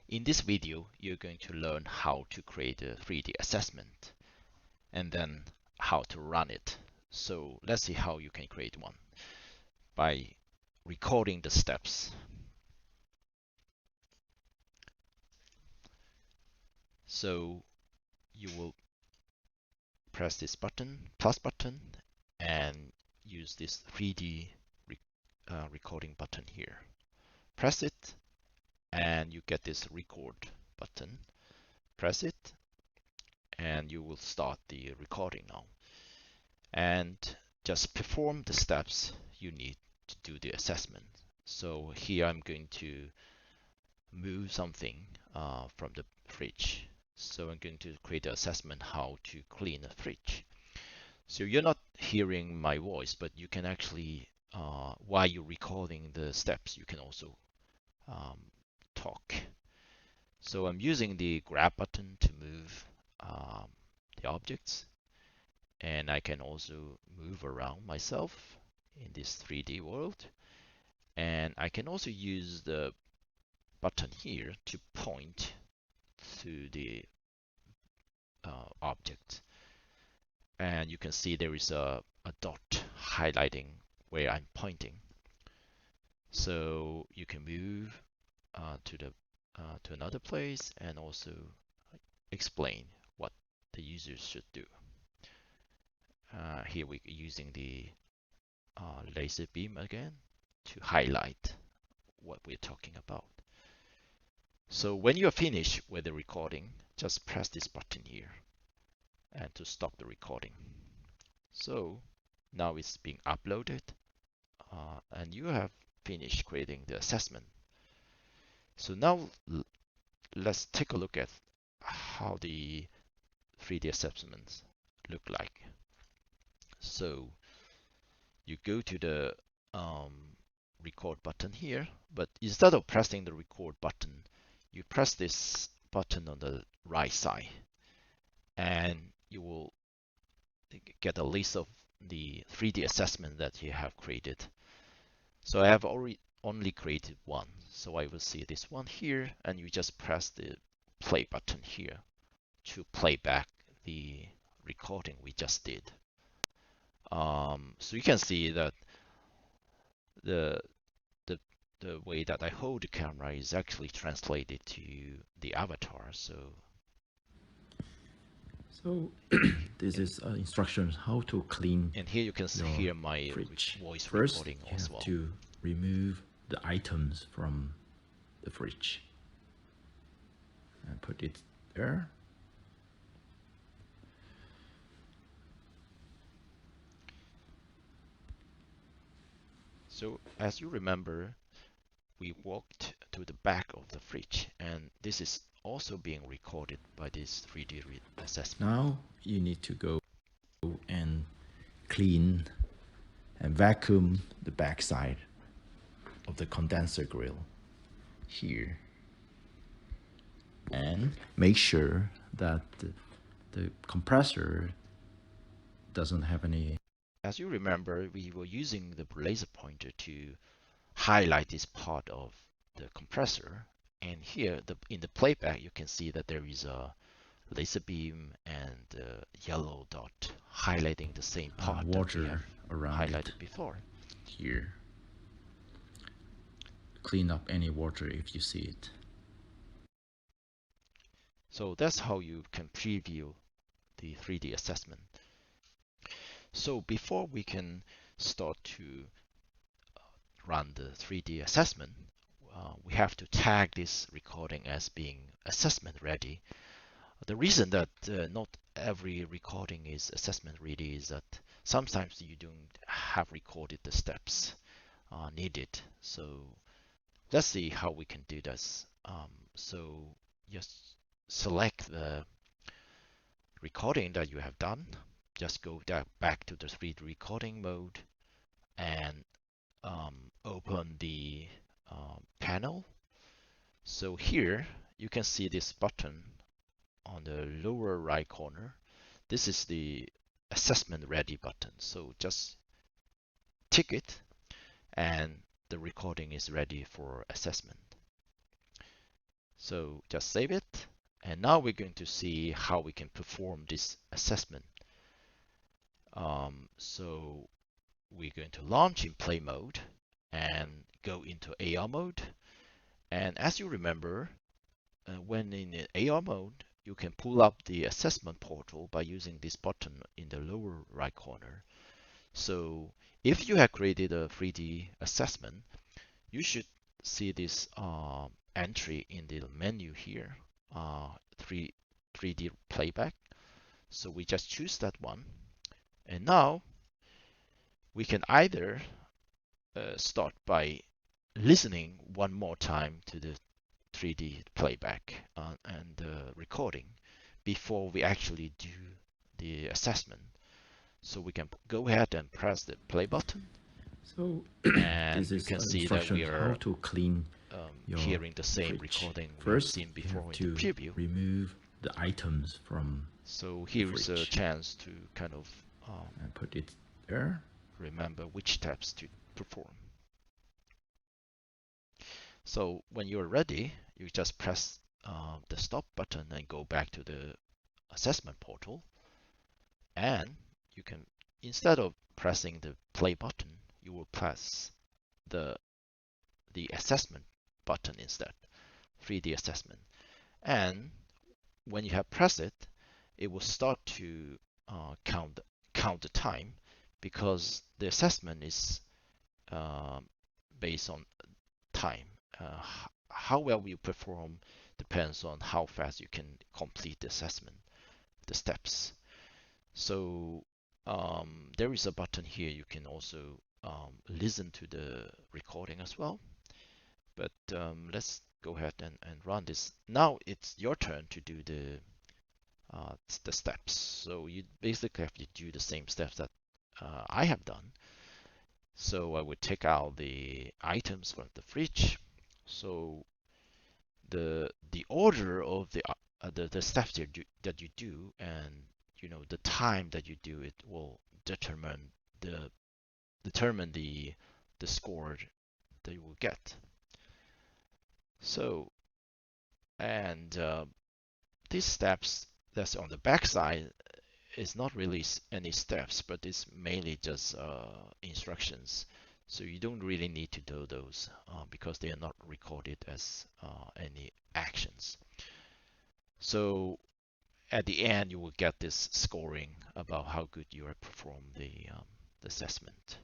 In this video, you're going to learn how to create a 3D assessment and then how to run it. So let's see how you can create one by recording the steps. So you will press this button, plus button, and use this 3D recording button here. Press it and you get this record button. Press it and you will start the recording now. And just perform the steps you need to do the assessment. So here I'm going to move something from the fridge. So I'm going to create an assessment how to clean a fridge. So you're not hearing my voice, but you can actually, while you're recording the steps, you can also talk. So I'm using the grab button to move the objects, and I can also move around myself in this 3D world. And I can also use the button here to point to the object. And you can see there is a dot highlighting where I'm pointing. So you can move to another place and also explain what the users should do. Here we're using the laser beam again to highlight what we're talking about. So when you're finished with the recording, just press this button here and to stop the recording. So now it's being uploaded and you have finished creating the assessment. So now let's take a look at how the 3D assessments look like. So you go to the record button here, but instead of pressing the record button, you press this button on the right side and you will get a list of the 3D assessment that you have created. So I have only created one. So I will see this one here, and you just press the play button here to play back the recording we just did. So you can see that the way that I hold the camera is actually translated to the avatar. So this is instructions how to clean. And here you can hear my voice First, recording you as have well. to remove the items from the fridge and put it there. So as you remember, we walked to the back of the fridge, and this is also being recorded by this 3D assessment. Now you need to go and clean and vacuum the backside of the condenser grill here, and make sure that the compressor doesn't have any. As you remember, we were using the laser pointer to highlight this part of the compressor, and here in the playback you can see that there is a laser beam and a yellow dot highlighting the same part water that we have around highlighted before. Here, clean up any water if you see it. So that's how you can preview the 3D assessment. So before we can start to run the 3D assessment, we have to tag this recording as being assessment ready. The reason that not every recording is assessment ready is that sometimes you don't have recorded the steps needed. So let's see how we can do this. So just select the recording that you have done. Just go back to the 3D recording mode and open the panel. So here you can see this button on the lower right corner. This is the assessment ready button. So just tick it and the recording is ready for assessment. So just save it. And now we're going to see how we can perform this assessment. So we're going to launch in play mode and go into AR mode. And as you remember, when in AR mode, you can pull up the assessment portal by using this button in the lower right corner. So if you have created a 3D assessment, you should see this entry in the menu here, 3D playback. So we just choose that one. And now we can either start by listening one more time to the 3D playback and the recording before we actually do the assessment. So we can go ahead and press the play button. So And this you is can see that instruction we how are to clean your hearing the same fridge. recording we have First, seen you before have in the to preview. remove the items from So here's a chance to kind of and put it there. remember which steps to perform. So when you're ready, you just press the stop button and go back to the assessment portal. And you can, instead of pressing the play button, you will press the assessment button instead, 3D assessment. And when you have pressed it, it will start to count the time, because the assessment is based on time. How well you perform depends on how fast you can complete the assessment, the steps. So there is a button here. You can also listen to the recording as well. But let's go ahead and run this. Now it's your turn to do the steps. So you basically have to do the same steps that I have done. So I would take out the items from the fridge. So the order of the steps that you do, and the time that you do it, will determine the score that you will get. So, and these steps that's on the back side is not really any steps, but it's mainly just instructions. So you don't really need to do those because they are not recorded as any actions. So at the end, you will get this scoring about how good you have performed the assessment.